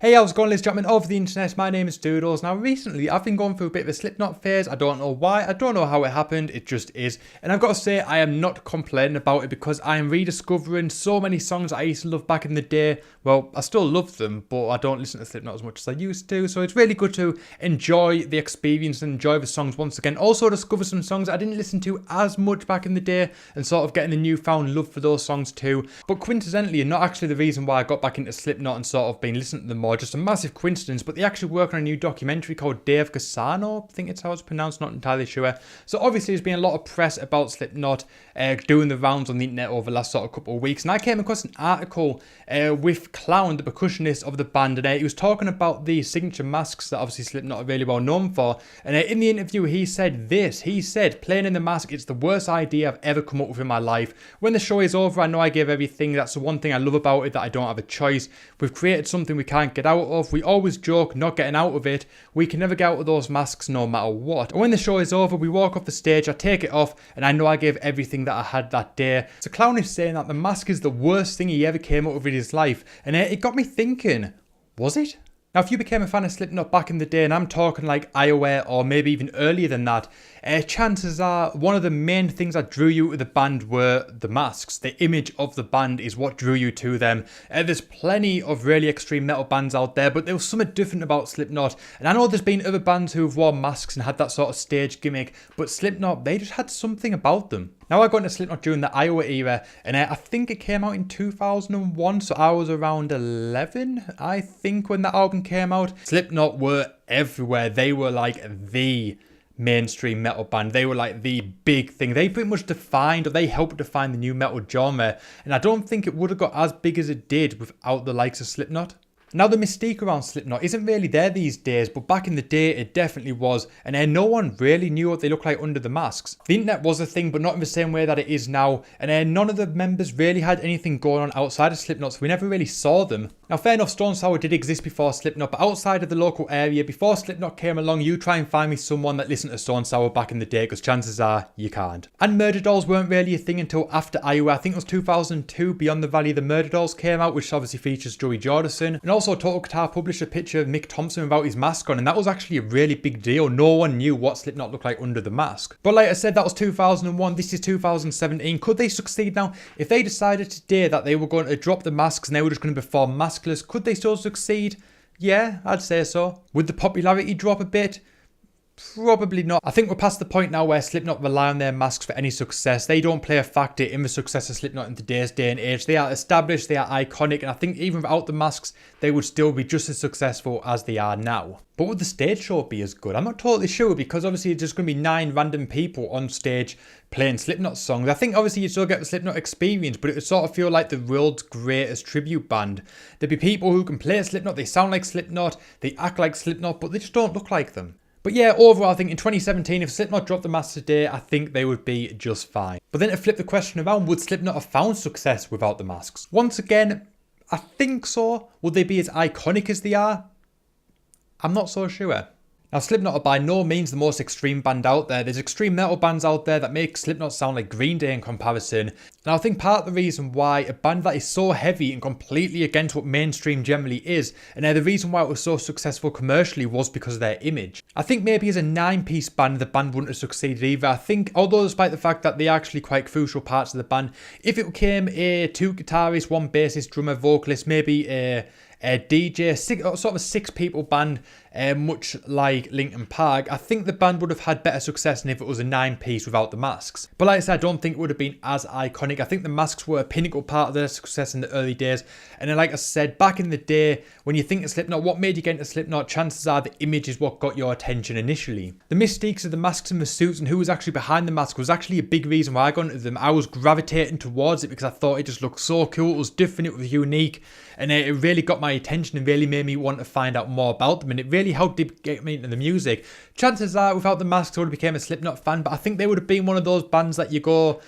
Hey, how's it going, ladies and gentlemen of the internet? My name is Doodles. Now, recently, I've been going through a bit of a Slipknot phase. I don't know why. I don't know how it happened. It just is. And I've got to say, I am not complaining about it because I am rediscovering so many songs I used to love back in the day. Well, I still love them, but I don't listen to Slipknot as much as I used to. So it's really good to enjoy the experience and enjoy the songs once again. Also discover some songs I didn't listen to as much back in the day and sort of getting a newfound love for those songs too. But coincidentally, and not actually the reason why I got back into Slipknot and sort of been listening to them more, just a massive coincidence, but they actually work on a new documentary called Dave Cassano, I think it's how it's pronounced, not entirely sure. So obviously there's been a lot of press about Slipknot doing the rounds on the internet over the last sort of couple of weeks, and I came across an article with Clown, the percussionist of the band, and he was talking about the signature masks that obviously Slipknot are really well known for, and in the interview he said this, he said, "Playing in the mask, it's the worst idea I've ever come up with in my life. When the show is over, I know I gave everything. That's the one thing I love about it, that I don't have a choice. We've created something we can't get out of. We always joke not getting out of it. We can never get out of those masks no matter what. And when the show is over, we walk off the stage, I take it off, and I know I gave everything that I had that day." So Clown is saying that the mask is the worst thing he ever came up with in his life, and it got me thinking, was it? Now, if you became a fan of Slipknot back in the day, and I'm talking like iOS or maybe even earlier than that, chances are one of the main things that drew you to the band were the masks. The image of the band is what drew you to them. There's plenty of really extreme metal bands out there, but there was something different about Slipknot. And I know there's been other bands who've worn masks and had that sort of stage gimmick, but Slipknot, they just had something about them. Now, I got into Slipknot during the Iowa era, and I think it came out in 2001, so I was around 11, I think, when that album came out. Slipknot were everywhere. They were like the mainstream metal band. They were like the big thing. They pretty much defined, or they helped define the new metal genre, and I don't think it would have got as big as it did without the likes of Slipknot. Now, the mystique around Slipknot isn't really there these days, but back in the day it definitely was, and no one really knew what they looked like under the masks. The internet was a thing, but not in the same way that it is now, and none of the members really had anything going on outside of Slipknot, so we never really saw them. Now, fair enough, Stone Sour did exist before Slipknot, but outside of the local area, before Slipknot came along, you try and find me someone that listened to Stone Sour back in the day, because chances are you can't. And Murder Dolls weren't really a thing until after Iowa. I think it was 2002, Beyond the Valley, the Murder Dolls came out, which obviously features Joey Jordison, and also Total Guitar published a picture of Mick Thompson without his mask on, and that was actually a really big deal. No one knew what Slipknot looked like under the mask. But like I said, that was 2001, this is 2017. Could they succeed now? If they decided today that they were going to drop the masks and they were just going to perform maskless, could they still succeed? Yeah, I'd say so. Would the popularity drop a bit? Probably not. I think we're past the point now where Slipknot rely on their masks for any success. They don't play a factor in the success of Slipknot in today's day and age. They are established, they are iconic, and I think even without the masks, they would still be just as successful as they are now. But would the stage show be as good? I'm not totally sure, because obviously it's just going to be 9 random people on stage playing Slipknot songs. I think obviously you still get the Slipknot experience, but it would sort of feel like the world's greatest tribute band. There'd be people who can play Slipknot, they sound like Slipknot, they act like Slipknot, but they just don't look like them. But yeah, overall, I think in 2017, if Slipknot dropped the masks today, I think they would be just fine. But then to flip the question around, would Slipknot have found success without the masks? Once again, I think so. Would they be as iconic as they are? I'm not so sure. Now, Slipknot are by no means the most extreme band out there. There's extreme metal bands out there that make Slipknot sound like Green Day in comparison. And I think part of the reason why a band that is so heavy and completely against what mainstream generally is, and the reason why it was so successful commercially, was because of their image. I think maybe as a 9-piece band, the band wouldn't have succeeded either. I think, although despite the fact that they are actually quite crucial parts of the band, if it became a 2 guitarists, 1 bassist, drummer, vocalist, maybe a DJ, sort of a 6-people band, much like Linkin Park, I think the band would have had better success than if it was a 9-piece without the masks. But like I said, I don't think it would have been as iconic. I think the masks were a pinnacle part of their success in the early days. And then, like I said, back in the day, when you think of Slipknot, what made you get into Slipknot, chances are the image is what got your attention initially. The mystiques of the masks and the suits and who was actually behind the mask was actually a big reason why I got into them. I was gravitating towards it because I thought it just looked so cool, it was different, it was unique, and it really got my attention and really made me want to find out more about them, and it really helped get me into the music. Chances are without the masks I would have become a Slipknot fan, but I think they would have been one of those bands that you go,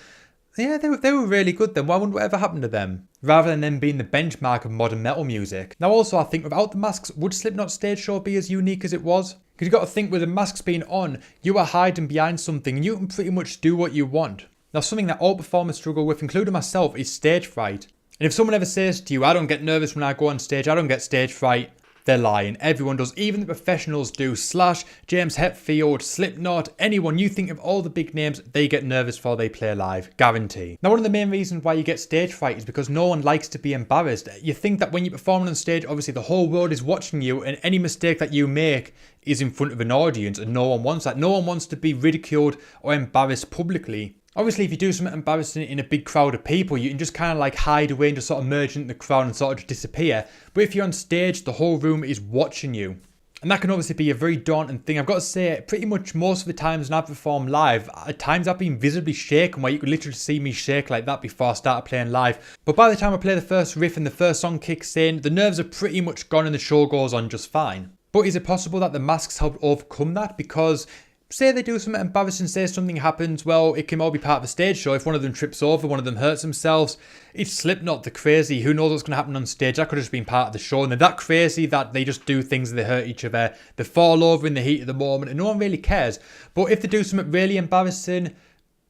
yeah, they were really good then, why wouldn't whatever happen to them? Rather than them being the benchmark of modern metal music. Now also, I think without the masks, would Slipknot's stage show be as unique as it was? Because you've got to think, with the masks being on, you are hiding behind something and you can pretty much do what you want. Now, something that all performers struggle with, including myself, is stage fright. And if someone ever says to you, I don't get nervous when I go on stage, I don't get stage fright, they're lying. Everyone does. Even the professionals do. Slash, James Hetfield, Slipknot, anyone. You think of all the big names, they get nervous before they play live. Guarantee. Now, one of the main reasons why you get stage fright is because no one likes to be embarrassed. You think that when you're performing on stage, obviously the whole world is watching you, and any mistake that you make is in front of an audience, and no one wants that. No one wants to be ridiculed or embarrassed publicly. Obviously, if you do something embarrassing in a big crowd of people, you can just kind of like hide away and just sort of merge into the crowd and sort of just disappear. But if you're on stage, the whole room is watching you. And that can obviously be a very daunting thing. I've got to say, pretty much most of the times when I perform live, at times I've been visibly shaken, where you could literally see me shake like that before I started playing live. But by the time I play the first riff and the first song kicks in, the nerves are pretty much gone and the show goes on just fine. But is it possible that the masks help overcome that? Because say they do something embarrassing, say something happens, well, it can all be part of a stage show. If one of them trips over, one of them hurts themselves, it's Slipknot, the crazy. Who knows what's going to happen on stage? That could have just been part of the show. And they're that crazy that they just do things and they hurt each other. They fall over in the heat of the moment and no one really cares. But if they do something really embarrassing,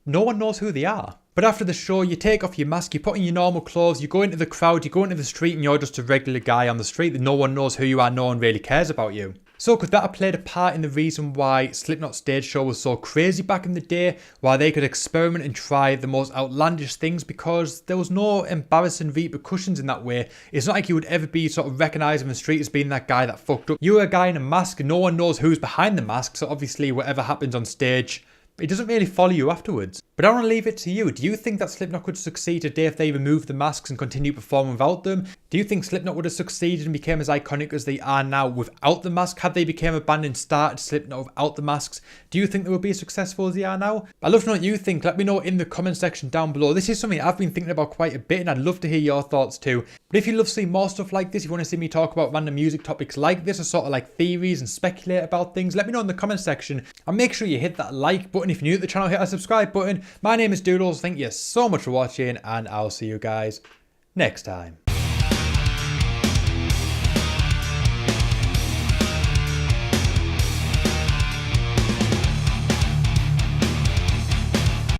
no one knows who they are. But after the show, you take off your mask, you put on your normal clothes, you go into the crowd, you go into the street and you're just a regular guy on the street that no one knows who you are, no one really cares about you. So could that have played a part in the reason why Slipknot's stage show was so crazy back in the day, why they could experiment and try the most outlandish things, because there was no embarrassing repercussions in that way. It's not like you would ever be sort of recognised in the street as being that guy that fucked up. You're a guy in a mask and no one knows who's behind the mask, so obviously whatever happens on stage, it doesn't really follow you afterwards. But I want to leave it to you. Do you think that Slipknot could succeed today if they removed the masks and continue performing without them? Do you think Slipknot would have succeeded and became as iconic as they are now without the mask? Had they become a band and started Slipknot without the masks, do you think they would be as successful as they are now? I'd love to know what you think. Let me know in the comment section down below. This is something I've been thinking about quite a bit and I'd love to hear your thoughts too. But if you love seeing more stuff like this, if you want to see me talk about random music topics like this or sort of like theories and speculate about things, let me know in the comment section. And make sure you hit that like button. If you're new to the channel, hit that subscribe button. My name is Doodles. Thank you so much for watching and I'll see you guys next time.